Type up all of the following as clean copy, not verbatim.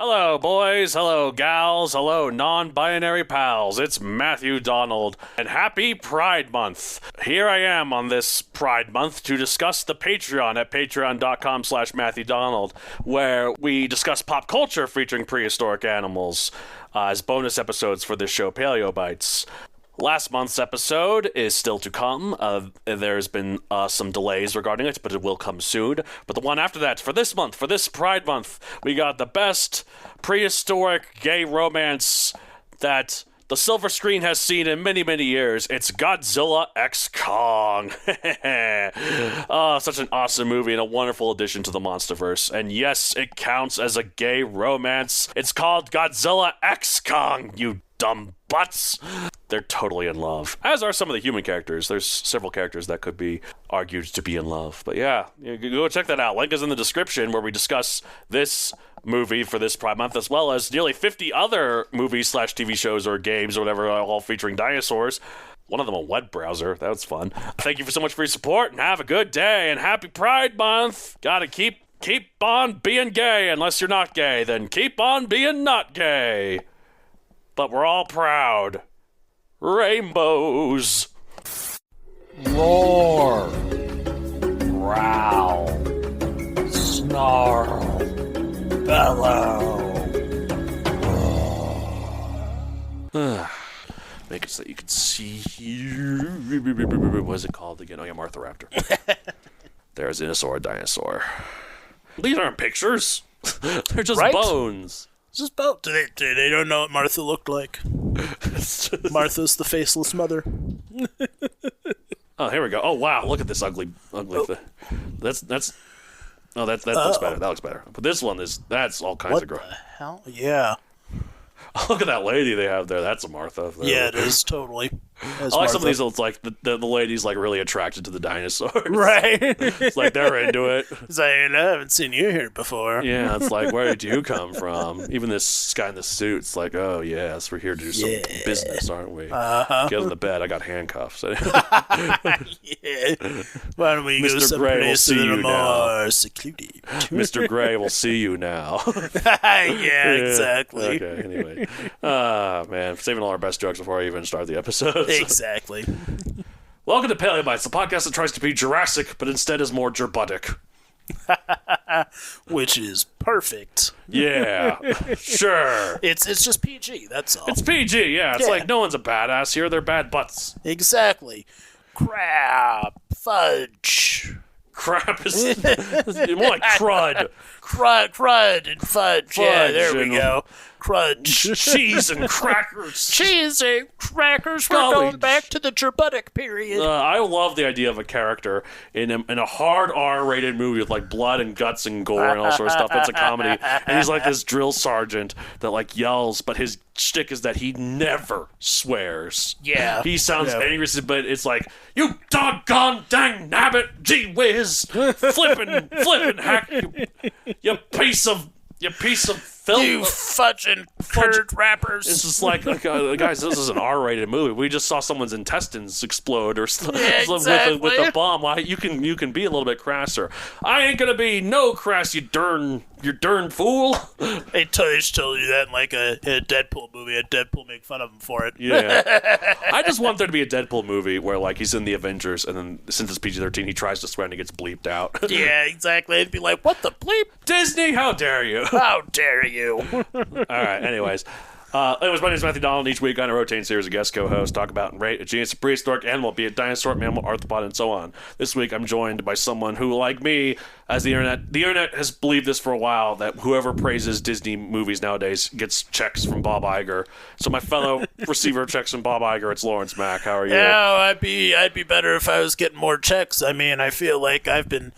Hello, boys. Hello, gals. Hello, non-binary pals. It's Matthew Donald, and happy Pride Month. Here I am on this Pride Month to discuss the Patreon at patreon.com/Matthew Donald, where we discuss pop culture featuring prehistoric animals as bonus episodes for this show, Paleo Bites. Last month's episode is still to come. There's been some delays regarding it, but it will come soon. But the one after that, for this month, for this Pride Month, we got the best prehistoric gay romance that the silver screen has seen in many, many years. It's Godzilla x Kong. Oh, such an awesome movie and a wonderful addition to the Monsterverse. And yes, it counts as a gay romance. It's called Godzilla x Kong, you dumb butts. They're totally in love, as are some of the human characters. There's several characters that could be argued to be in love. But yeah, go check that out. Link is in the description, where we discuss this movie for this Pride Month, as well as nearly 50 other movies / TV shows or games or whatever, all featuring dinosaurs. One of them a web browser. That was fun. Thank you so much for your support, and have a good day, and happy Pride Month. Gotta keep on being gay. Unless you're not gay, then keep on being not gay. But we're all proud. Rainbows. Roar. Growl. Snarl. Bellow. Make it so that you can see. What is it called again? Oh yeah, Martharaptor. Therizinosarid dinosaur. These aren't pictures. They're just bones. It's just bones. They don't know what Martha looked like. Martha's the faceless mother. Oh, here we go. Oh wow, look at this ugly thing. That looks better. That looks better. But this one that's all kinds of gross. What the hell? Yeah. Look at that lady they have there. That's a Martha. Yeah, it is totally. I like some of these. It's like the lady's like really attracted to the dinosaurs. Right. It's like they're into it. It's like, I haven't seen you here before. Yeah, it's like, where did you come from? Even this guy in the suit's like, oh yes, we're here to do some business, aren't we? Get on the bed. I got handcuffs. Yeah. Why don't we go someplace a little more secluded? Mr. Gray will see you now. Yeah, exactly. Okay, anyway. Man, saving all our best jokes before I even start the episode. Exactly. Welcome to Paleo Bites, the podcast that tries to be Jurassic, but instead is more gerbutic. Which is perfect. Yeah, sure. It's just PG, that's all. It's PG, yeah. It's like, no one's a badass here, they're bad butts. Exactly. Crab. Fudge. Crap is more like crud. Crud and fudge. Yeah, there we go. Crunch. Cheese and crackers. Cheese and crackers. We're going back to the Gerbutic period. I love the idea of a character in a hard R-rated movie with like blood and guts and gore and all sort of stuff. It's a comedy, and he's like this drill sergeant that like yells, but his shtick is that he never swears. Yeah, he sounds angry, but it's like, you doggone dang nabbit, gee whiz, flippin' hack, you piece of film. You fudging curd wrappers. It's just like, guys, this is an R-rated movie. We just saw someone's intestines explode or exactly. with a bomb. You can be a little bit crasser. I ain't gonna be no crass, you darn fool. They just told you that in like a Deadpool movie. A Deadpool make fun of him for it. Yeah. I just want there to be a Deadpool movie where like he's in the Avengers, and then since it's PG-13, he tries to swear and he gets bleeped out. Yeah, exactly. It'd be like, what the bleep? Disney, how dare you? How dare you? All right, anyways, my name is Matthew Donald. Each week on a rotating series of guest co-hosts talk about and rate a genus of prehistoric animal, be it dinosaur, mammal, arthropod, and so on. This week I'm joined by someone who, like me, as the internet has believed this for a while, that whoever praises Disney movies nowadays gets checks from Bob Iger. So my fellow receiver of checks from Bob Iger, it's Lawrence Mack. How are you? Yeah, I'd be better if I was getting more checks. I mean, I feel like I've been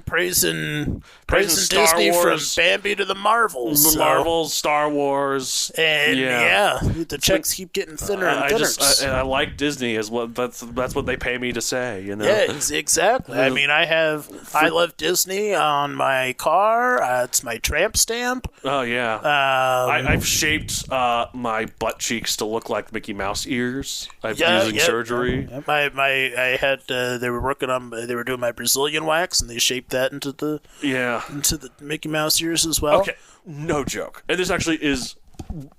praising Disney from Bambi to the Marvels. The Marvels, Star Wars. And the checks keep getting thinner and thinner. I like Disney as well. That's what they pay me to say, you know? Yeah, exactly. I mean, I love Disney on my car. It's my tramp stamp. Oh, yeah. I've shaped my butt cheeks to look like Mickey Mouse ears. Using surgery. They were doing my Brazilian wax, and they shaped that that into the Mickey Mouse ears as well. Okay, no joke. And this actually is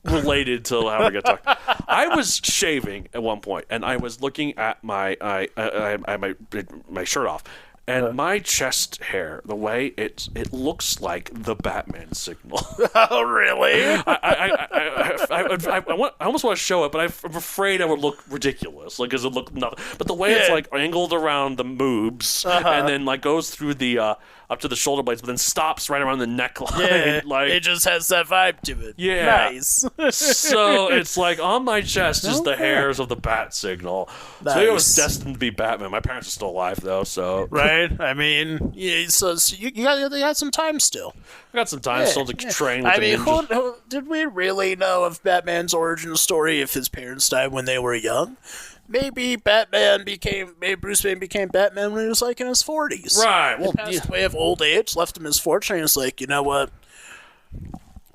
related to how we're going to talk. I was shaving at one point, and I was looking at my shirt off. And my chest hair, the way it looks like the Batman signal. Oh, really? I almost want to show it, but I'm afraid I would look ridiculous, like, because it look nothing. But the way it's like angled around the moobs, and then like goes through the up to the shoulder blades, but then stops right around the neckline. Yeah, like, it just has that vibe to it. Yeah, nice. So it's like on my chest is the hairs of the bat signel. Nice. So I was destined to be Batman. My parents are still alive though, so right. I mean, yeah. So you got some time still. I got some time still to train. With I mean, who, did we really know of Batman's origin story if his parents died when they were young? Maybe Bruce Wayne became Batman when he was like in his 40s. Right. Well, he passed away of old age, left him his fortune, and he's like, you know what?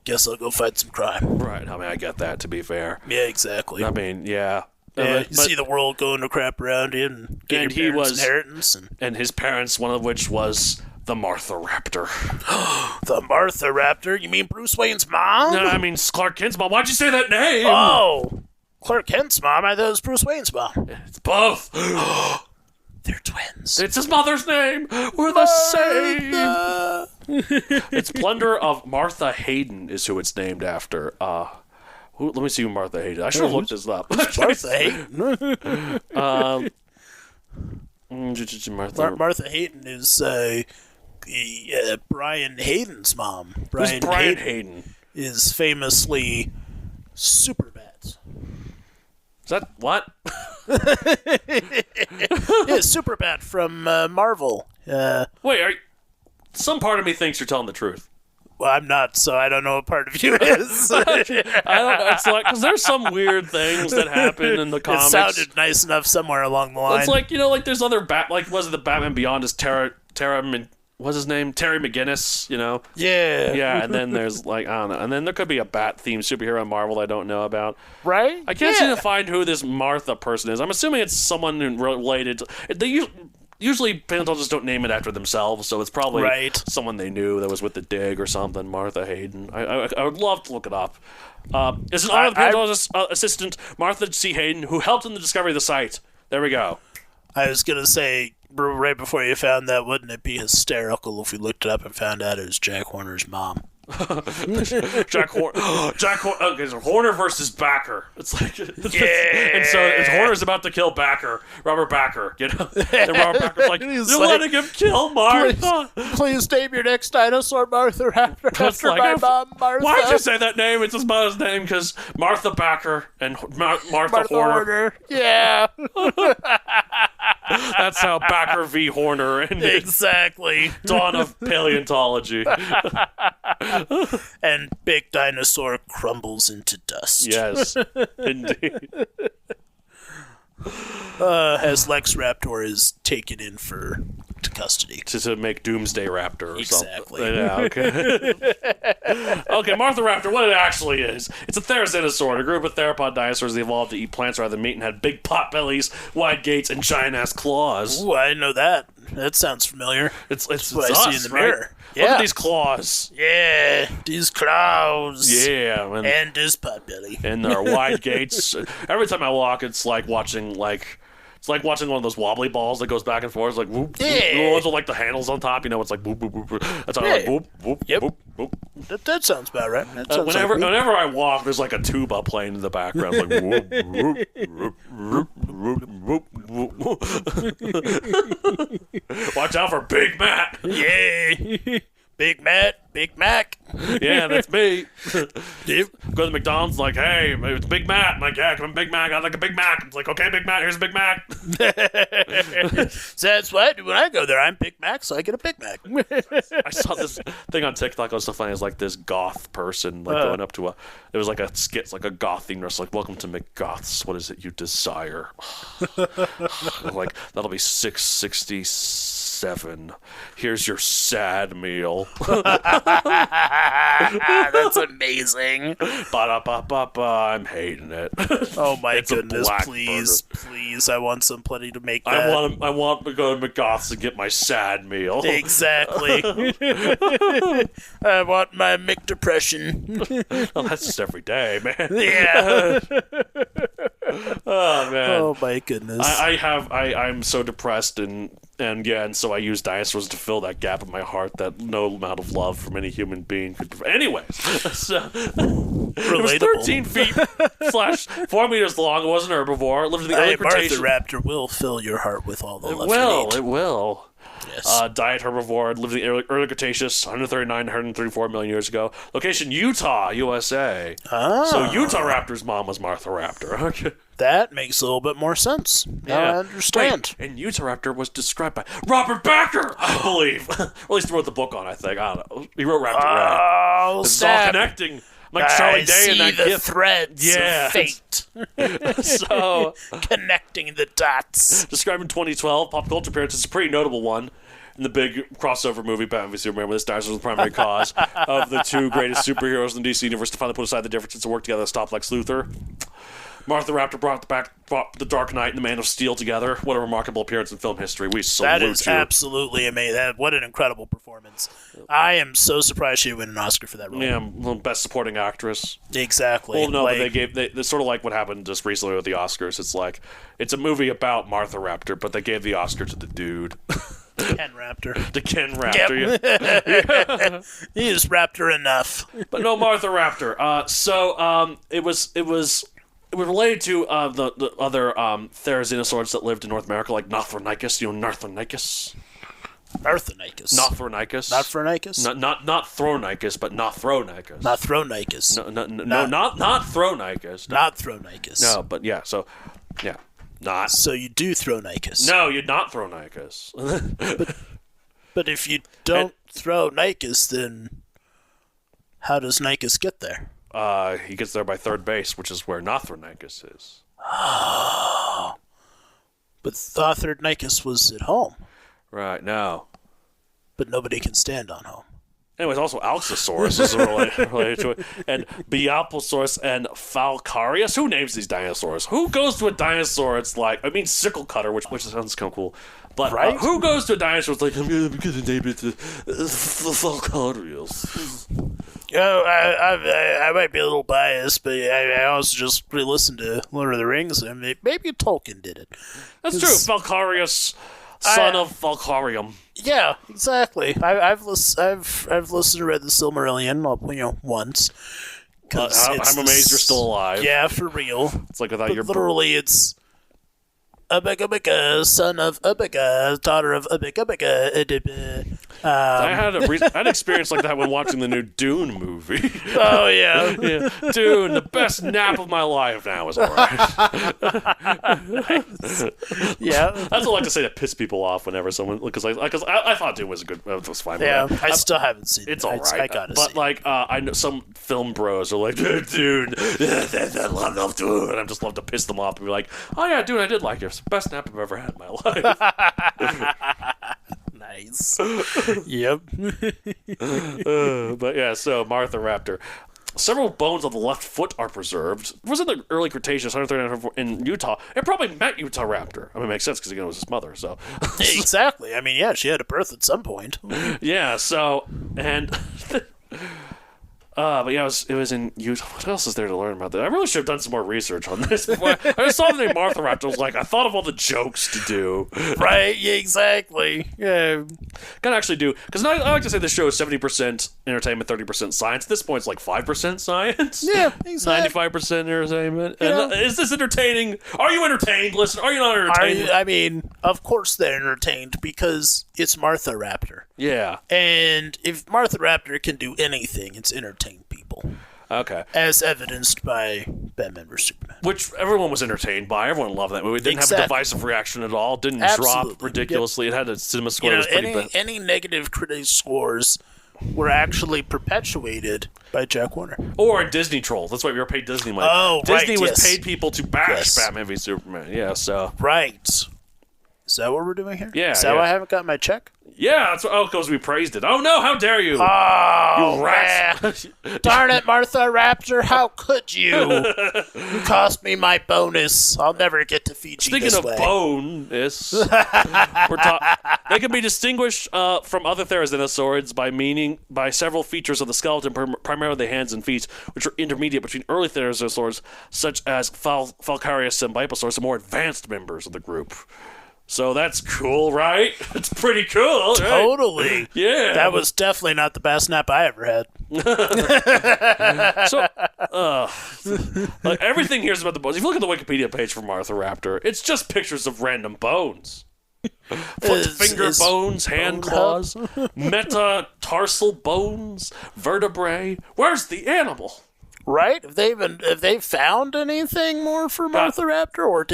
Guess I'll go fight some crime. Right. I mean, I get that, to be fair. Yeah, exactly. I mean, yeah. You see the world going to crap around you and get your parents' inheritance. And his parents, one of which was the Martharaptor. The Martharaptor? You mean Bruce Wayne's mom? No, I mean Clark Kent's mom. Why'd you say that name? Oh! Clark Kent's mom? I thought it was Bruce Wayne's mom. It's both. They're twins. It's his mother's name. We're the same. It's Plunderer of Martha Hayden is who it's named after. Let me see who Martha Hayden is. I should have looked this up. Martha Hayden? Martha Hayden is Brian Hayden's mom. Who's Brian Hayden? Is famously Superbat. Is that what? Yeah, Superbat from Marvel. Wait, some part of me thinks you're telling the truth. Well, I'm not, so I don't know what part of you is. I don't know. It's like, because there's some weird things that happen in the comics. It sounded nice enough somewhere along the line. It's like, like there's other was it the Batman Beyond is what's his name? Terry McGinnis, Yeah. Yeah, and then there's I don't know. And then there could be a Bat-themed superhero in Marvel I don't know about. Right? I can't seem to find who this Martha person is. I'm assuming it's someone related to... Usually paleontologists don't name it after themselves, so it's probably someone they knew that was with the dig or something, Martha Hayden. I would love to look it up. It's an honor of the paleontologist assistant, Martha C. Hayden, who helped in the discovery of the site. There we go. I was going to say, right before you found that, wouldn't it be hysterical if we looked it up and found out it was Jack Horner's mom? Jack Horner. Okay, so Horner versus Backer. It's like, and so Horner's about to kill Robert Backer. And Robert Backer's like, you're letting him kill Martha. Please name your next dinosaur Martha after my mom, Martha. Why'd you say that name? It's his mother's name because Martha Backer and Martha Horner. Yeah. That's how Backer v. Horner ended. Exactly. Dawn of paleontology. And big dinosaur crumbles into dust. Yes, indeed. As Lex Raptor is taken in to custody. To make Doomsday Raptor or exactly. something. Yeah, okay. Okay, Martharaptor, what it actually is. It's a therizinosaur, a group of theropod dinosaurs that evolved to eat plants rather than meat and had big pot bellies, wide gates, and giant-ass claws. Ooh, I know that. That sounds familiar. It's what I see in the mirror. Yeah. Look at these claws. Yeah, these claws. Yeah. And this pot belly. And their wide gates. Every time I walk, it's like watching one of those wobbly balls that goes back and forth. It's like whoop. Yeah. The ones with like the handles on top. It's like whoop, whoop, whoop. That's how I like whoop, whoop, yep. whoop, whoop. That sounds about right. Whenever I walk, there's like a tuba playing in the background. It's like whoop, whoop, whoop, whoop, whoop, whoop. Watch out for Big Matt. Yeah. Big Mac. Yeah, that's me. Yep. Go to McDonald's, like, hey, it's Big Mac. I'm like, yeah, come on, Big Mac. I'd like a Big Mac. It's like, okay, Big Mac, here's a Big Mac. So that's what I do when I go there. I'm Big Mac, so I get a Big Mac. I saw this thing on TikTok. It was so funny. It was like this goth person, going up to it was like a skit, it's like a goth theme. It's like, welcome to McGoths. What is it you desire? Like, that'll be $6.66 7. Here's your sad meal. That's amazing. Ba-da-ba-ba-ba, I'm hating it. Oh my It's a goodness! black Please, burger. please! I want somebody to make that. I want to go to McGoth's and get my sad meal. Exactly. I want my Mick depression. Oh, that's just every day, man. Yeah. Oh man. Oh my goodness. I'm so depressed and so I use dinosaurs to fill that gap in my heart that no amount of love from any human being could provide. Anyways, so, it was 13 feet slash 4 meters long. It was an herbivore. It lived in the early Cretaceous. Martharaptor will fill your heart with all the love. It will. Yes. Diet herbivore, lived in the early Cretaceous, 139, 134 million years ago. Location, Utah, USA. Ah. So Utah Raptor's mom was Martharaptor. Okay. That makes a little bit more sense. Now I understand. Wait, and Utah Raptor was described by Robert Backer, I believe. Or at least he wrote the book on, I think. I don't know. He wrote Raptor Red. Oh, This is all connecting. Like Charlie Day and that the gift. threads of fate. So, Connecting the dots. described in 2012, pop culture appearance is a pretty notable one. In the big crossover movie, Batman v Superman, where this dinosaur was the primary cause of the two greatest superheroes in the DC universe to finally put aside the differences and work together to stop Lex Luthor. Martharaptor brought the Dark Knight and the Man of Steel together. What a remarkable appearance in film history. We salute That is you. absolutely amazing. What an incredible performance. I am so surprised she win an Oscar for that role. Yeah, best supporting actress. Exactly. Well, no, but it's sort of like what happened just recently with the Oscars. It's like, it's a movie about Martharaptor, but they gave the Oscar to the dude. Ken Raptor. To Ken Raptor. Yeah. He is Raptor enough. But no Martharaptor. So it was related to the other therizinosaurid that lived in North America, like Nothronychus. You know Nothronychus? Nothronychus. Nothronychus. Nothronychus? Not Thronychus, but Nothronychus. Nothronychus. No, not Thronychus. Not Thronychus. No, but yeah, so, yeah. Not. So you do Thronychus. No, you're not Thronychus. But if you don't throw Nychus, then how does Nychus get there? He gets there by third base, which is where Nothronychus is. But Nothronychus was at home. Right, no. But nobody can stand on home. Anyways, also Alxosaurus is related to it. And Bioplosaurus and Falcarius. Who names these dinosaurs? Who goes to a dinosaur? It's like, I mean, sickle cutter, which sounds kind of cool. But right? Who goes to a dinosaur? It's like, I'm going to name it Falcarius. I might be a little biased, but I also just re-listened to Lord of the Rings, and maybe Tolkien did it. That's true. Falcarius, son of Falcarium. Yeah, exactly. I've listened and read the Silmarillion, once. I'm amazed you're still alive. Yeah, for real. It's like without your literally, it's Ubika, son of Ubika, daughter of Ubika. I had an experience like that when watching the new Dune movie. Oh, yeah. Yeah. Dune, the best nap of my life now is alright. Yeah. That's what I like to say to piss people off whenever someone, because I thought Dune was was fine. Yeah, I still haven't seen it. It's alright. I gotta see it. I know some film bros are like, Dune, I love Dune. And I just love to piss them off and be like, oh yeah, Dune, I did like it. It's the best nap I've ever had in my life. Nice. Yep. But yeah, so Martharaptor. Several bones of the left foot are preserved. It was in the early Cretaceous, 139 in Utah. It probably met Utah Raptor. I mean, it makes sense because again, it was his mother. So Exactly. I mean, yeah, she had a birth at some point. yeah. So and. But yeah, it was in Utah. What else is there to learn about that? I really should have done some more research on this. I just saw the name Martharaptor. I was like, I thought of all the jokes to do. Right? Yeah, exactly. Yeah. Gotta actually do, because I like to say this show is 70% entertainment, 30% science. At this point, it's like 5% science. Yeah, exactly. 95% entertainment. And is this entertaining? Are you entertained? Listen, are you not entertained? I mean, of course they're entertained because it's Martharaptor. Yeah. And if Martharaptor can do anything, it's entertain people. Okay. As evidenced by Batman vs Superman. Which everyone was entertained by. Everyone loved that movie. It didn't have a divisive reaction at all. It didn't drop ridiculously. Yep. It had a cinema score that was pretty bad. Any negative critic scores were actually perpetuated by Jack Warner. Or a Disney troll. That's why we were paid Disney money. Oh, Disney right, was paid people to bash Batman v Superman. Yeah, so. Right. Is that what we're doing here? Yeah. Is that why I haven't got my check? Yeah, that's what, because we praised it. Oh no, how dare you! Oh, you rat! Darn it, Martharaptor, how could you? You cost me my bonus. I'll never get to Fiji Speaking this of way. bonus, they can be distinguished from other therizinosaurids by several features of the skeleton, primarily the hands and feet, which are intermediate between early therizinosaurs, such as Falcarius and Biposaurus, and more advanced members of the group. So that's cool, right? It's pretty cool, right? Totally. Yeah. That was definitely not the best nap I ever had. So, like everything here is about the bones. If you look at the Wikipedia page for Martharaptor, it's just pictures of random bones. Foot, finger bones, hand claws, metatarsal bones, vertebrae. Where's the animal? Right? Have they found anything more for Martharaptor, or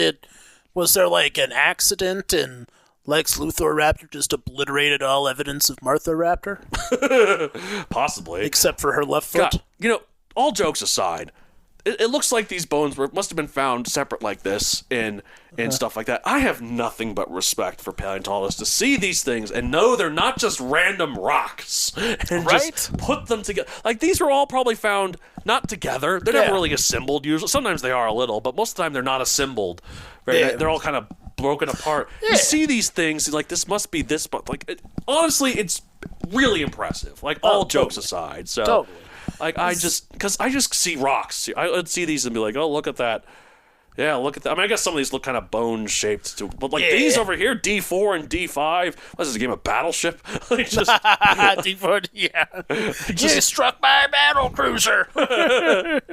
was there like an accident and Lex Luthor Raptor just obliterated all evidence of Martharaptor? Possibly. Except for her left foot? God, all jokes aside, it looks like these bones must have been found separate like this and stuff like that. I have nothing but respect for paleontologists to see these things and know they're not just random rocks and just put them together. Like, these were all probably found not together. They're never really assembled usually. Sometimes they are a little, but most of the time they're not assembled. Right? Yeah. They're all kind of broken apart. Yeah. You see these things, like, this must be this, but like, honestly, it's really impressive. Like, all jokes aside. So, totally. Like, I just see rocks. I would see these and be like, oh, look at that. Yeah, look at that. I mean, I guess some of these look kind of bone-shaped, too. But, like, these over here, D4 and D5, what is this, a game of Battleship? Like, just, D4, yeah. You struck my battle cruiser. But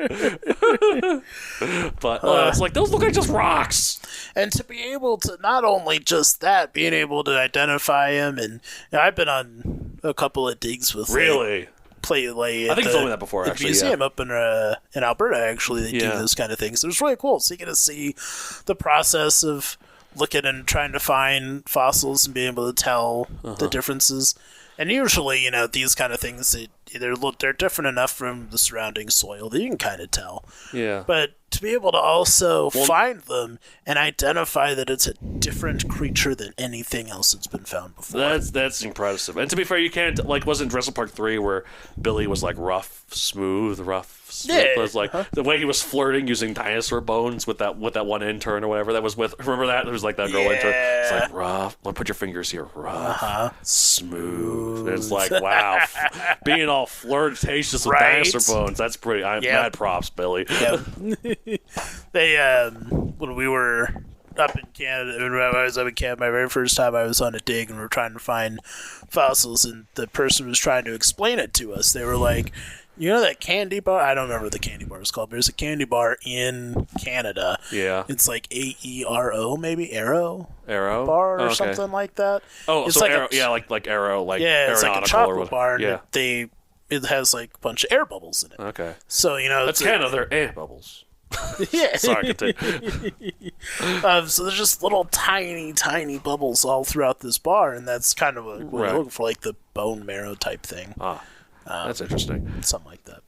it's like, those look like just rocks. And to be able to, not only just that, being able to identify him, and I've been on a couple of digs with... Really? I think you told me that before, actually. Museum up in Alberta, actually, they do this kind of thing. So it's really cool. So you get to see the process of looking and trying to find fossils and being able to tell the differences. And usually, these kind of things, they're different enough from the surrounding soil that you can kind of tell. Yeah. But to be able to also find them and identify that it's a different creature than anything else that's been found before. That's impressive. And to be fair, you can't, like, wasn't Jurassic Park 3 where Billy was, like, smooth? Yeah. It was like, the way he was flirting using dinosaur bones with that one intern or whatever that was with, remember that? There was, like, that girl intern. It's like, rough. Put your fingers here. Rough. Smooth. And it's like, wow. Being all flirtatious with dinosaur bones, that's pretty, mad props, Billy. Yep. They, when we were up in Canada, when I was up in Canada, my very first time I was on a dig and we were trying to find fossils, and the person was trying to explain it to us. They were like, you know that candy bar? I don't remember what the candy bar was called, but there's a candy bar in Canada. Yeah. It's like AERO, maybe? Arrow bar or something like that. Oh, it's so like Arrow, like Arrow, like it's like a chocolate bar, and yeah. It has like a bunch of air bubbles in it. Okay. So, that's Canada, they're air bubbles. Yeah. Sorry, continue. So there's just little tiny, tiny bubbles all throughout this bar, and that's kind of what we're looking for, like the bone marrow type thing. That's interesting. Something like that.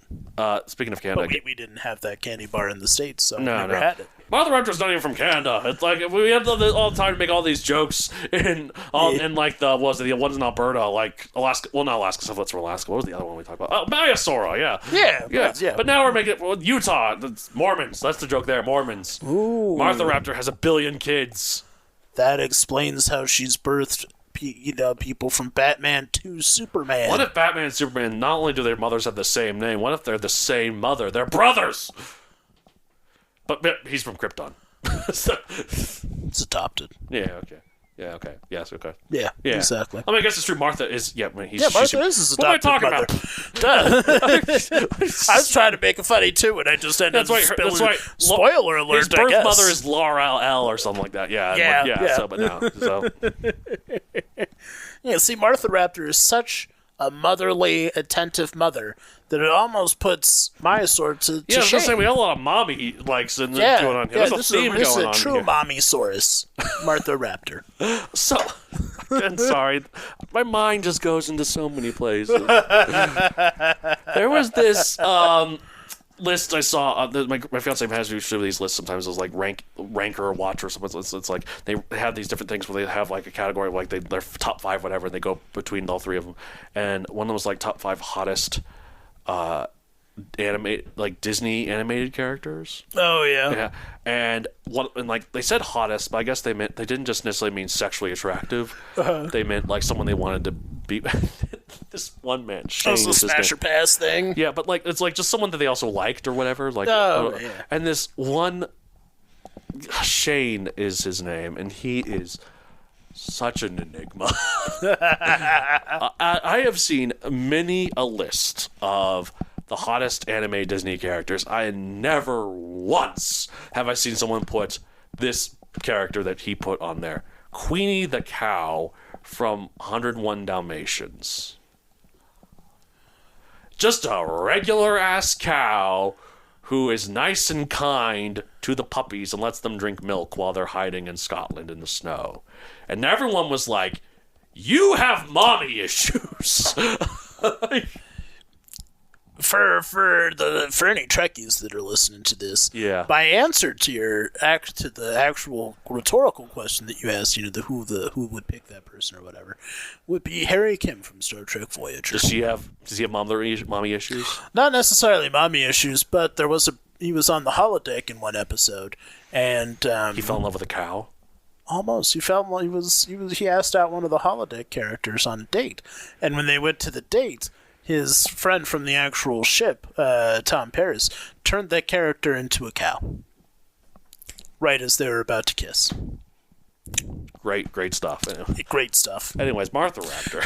Speaking of Canada, but we didn't have that candy bar in the States, so we never had it. Martharaptor's not even from Canada. It's like we had all the time to make all these jokes in like the ones in Alberta, like Alaska. Well, not Alaska. So that's from Alaska. What was the other one we talked about? Oh, Maiasaura. Yeah. But now we're making it Utah. It's Mormons. That's the joke there. Mormons. Ooh. Martharaptor has 1 billion kids. That explains how she's birthed. People from Batman to Superman. What if Batman and Superman, not only do their mothers have the same name, what if they're the same mother? They're brothers! But he's from Krypton. It's adopted. Yeah, okay. Yeah, okay. Yes, okay. Yeah, exactly. I mean, I guess it's true. Martha is... Martha is his adopted What am I talking about? I was trying to make it funny, too, and I just ended up spilling... That's right. Spoiler alert, his birth mother is Laura L. or something like that. Yeah. So, but now... So. Yeah, see, Martharaptor is such a motherly, attentive mother that it almost puts Maiasaur to shame. Yeah, I was just saying, we have a lot of mommy likes going on here. This is a true mommy-saurus, Martharaptor. So, I'm sorry, my mind just goes into so many places. There was this list I saw, my fiance has usually these lists sometimes. It's like ranker or watch or something. It's like they have these different things where they have like a category of like they're top 5 whatever, and they go between all 3 of them. And one of them was like top 5 hottest Disney animated characters. Oh yeah. Yeah. And like they said hottest, but I guess they didn't just necessarily mean sexually attractive. They meant like someone they wanted to be. This one man, Shane. Also smash or pass thing. Yeah, but like it's like just someone that they also liked or whatever. Like, yeah. And this one, Shane is his name, and he is such an enigma. I have seen many a list of the hottest anime Disney characters. I never once have I seen someone put this character that he put on there. Queenie the cow from 101 Dalmatians. Just a regular-ass cow who is nice and kind to the puppies and lets them drink milk while they're hiding in Scotland in the snow. And everyone was like, you have mommy issues. For any Trekkies that are listening to this, Yeah. my answer to the actual rhetorical question that you asked, who would pick that person or whatever, would be Harry Kim from Star Trek Voyager. Does he have mommy issues? Not necessarily mommy issues, but he was on the holodeck in one episode, and He fell in love with a cow? almost he asked out one of the holodeck characters on a date, and when they went to the date, his friend from the actual ship, Tom Paris, turned that character into a cow. Right as they were about to kiss. Great stuff. Anyway. Great stuff. Anyways, Martharaptor.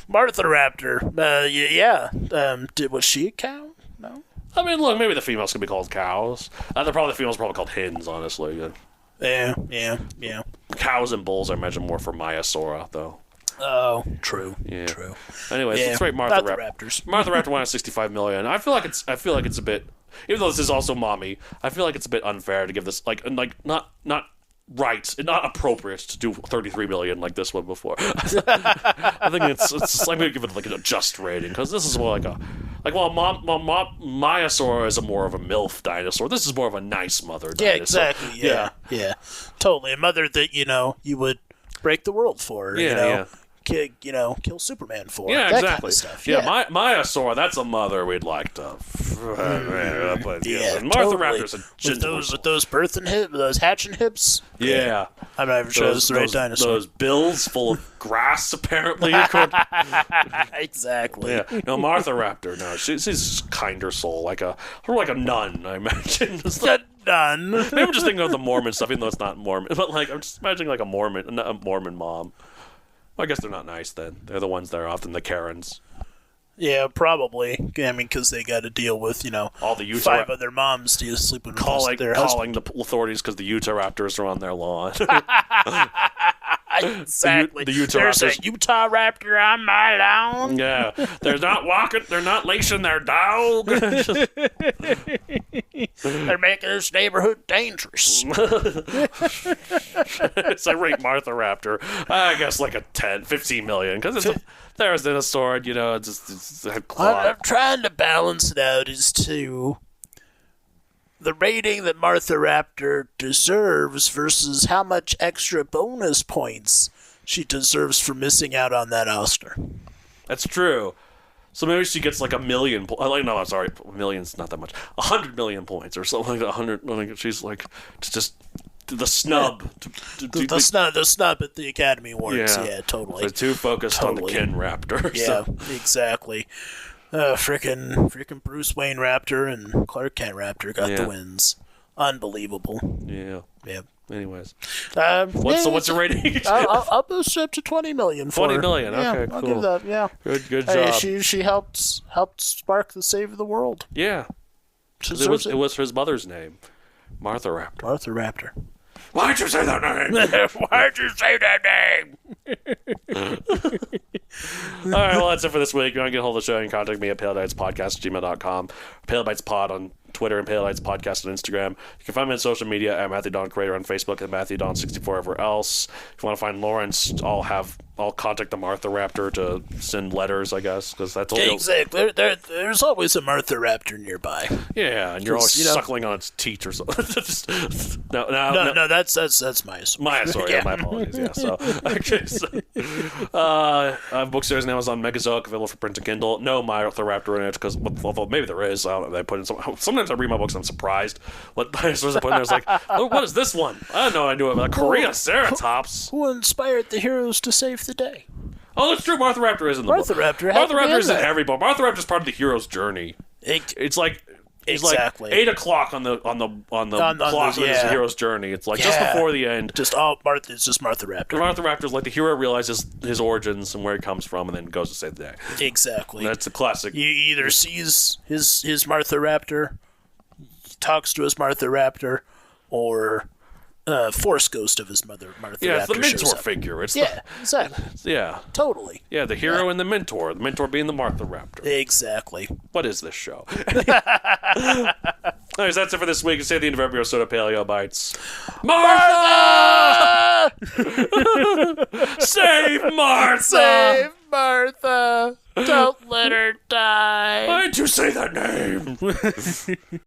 Martharaptor. Was she a cow? No. I mean, look, maybe the females could be called cows. The females are probably called hens, honestly. Yeah. Cows and bulls, I imagine, more for Maiasaura, though. Oh, true. Yeah. True. Anyways, let's rate Martharaptors. Martharaptor won at $65 million. I feel like it's a bit, even though this is also mommy, I feel like it's a bit unfair to give this not right and not appropriate to do $33 million like this one before. I think it's I'm gonna give it like a just rating because this is more while Maiasaura is more of a MILF dinosaur, this is more of a nice mother dinosaur. Yeah, exactly. Yeah. Totally. A mother that you would break the world for. Kill Superman for. Yeah, that exactly. Kind of stuff. Yeah, Maiasaura, that's a mother we'd like to. And Martharaptor's a gentle with those birthing hips, those hatching hips. Yeah. I'm not even sure it's the right dinosaur. Those bills full of grass, apparently. Exactly. Yeah. No, Martharaptor, no, she's kinder soul, like a nun, I imagine. Nun. Maybe I'm just thinking of the Mormon stuff, even though it's not Mormon. But I'm just imagining like a Mormon mom. Well, I guess they're not nice then. They're the ones that are often the Karens. Yeah, probably. I mean, because they got to deal with, all the Utah 5 other moms sleeping with their calling the authorities because the Utah Raptors are on their lawn. Exactly. The Utah There's Raptors. a Utah Raptor on my lawn. Yeah, they're not lacing their dog. They're making this neighborhood dangerous. So I rate Martharaptor, I guess like a 15 million because it's there's dinosaur, it's a claw. What I'm trying to balance it out is to the rating that Martharaptor deserves versus how much extra bonus points she deserves for missing out on that Oscar. That's true. So maybe she gets like a million. No, I'm sorry, million's not that much. 100 million points or something like 100. She's like just the snub. The snub at the Academy Awards. Yeah, totally. They're too focused on the Ken Raptor. Yeah, exactly. Freaking Bruce Wayne Raptor and Clark Kent Raptor got the wins. Unbelievable. Yeah. Yeah. Anyways, what's your rating? I'll boost it up to 20 million. 20 million. Okay, I'll cool. give that. Yeah. Good job. She helped spark the save of the world. Yeah. It was his mother's name, Martharaptor. Martharaptor. Why'd you say that name? Why'd you say that name? All right, well, that's it for this week. If you want to get a hold of the show, you can contact me at palebites.podcast@gmail.com, palebites.pod on Twitter and Paleolites Podcast on Instagram. You can find me on social media at Matthew Don Creator on Facebook and Matthew Don 64 everywhere else. If you want to find Lawrence, I'll contact the Martharaptor to send letters, I guess, because that's all. Exactly. There's always a Martharaptor nearby. Yeah, and you're always suckling on its teat or something. No, that's my story. Yeah. My apologies. Yeah. So, okay. So, I have bookstores and Amazon Megazoic available for print and Kindle. No Martharaptor in it because, although maybe there is. I don't know. They put in sometimes I read my books and I'm surprised what dinosaurs they put in there. It's like, oh, what is this one? I don't know. I knew it. Like Koreaceratops. Who inspired the heroes to save the day? Oh, that's true. Martharaptor is in the book. Martharaptor is in every book. Martharaptor is part of the hero's journey. It's like. It's exactly. like 8 o'clock on the clock of his hero's journey. It's like just before the end. It's just Martharaptor. Martharaptor's like the hero realizes his origins and where he comes from, and then goes to save the day. Exactly. And that's a classic. He either sees his Martharaptor, he talks to his Martharaptor, or Force Ghost of his Martharaptor. Yeah, it's the mentor figure. Exactly. Yeah. Totally. Yeah, the hero and the mentor. The mentor being the Martharaptor. Exactly. What is this show? Anyways, that's it for this week. It's at the end of every episode of Paleo Bites. Martha! Save Martha! Save Martha! Don't let her die! Why did you say that name?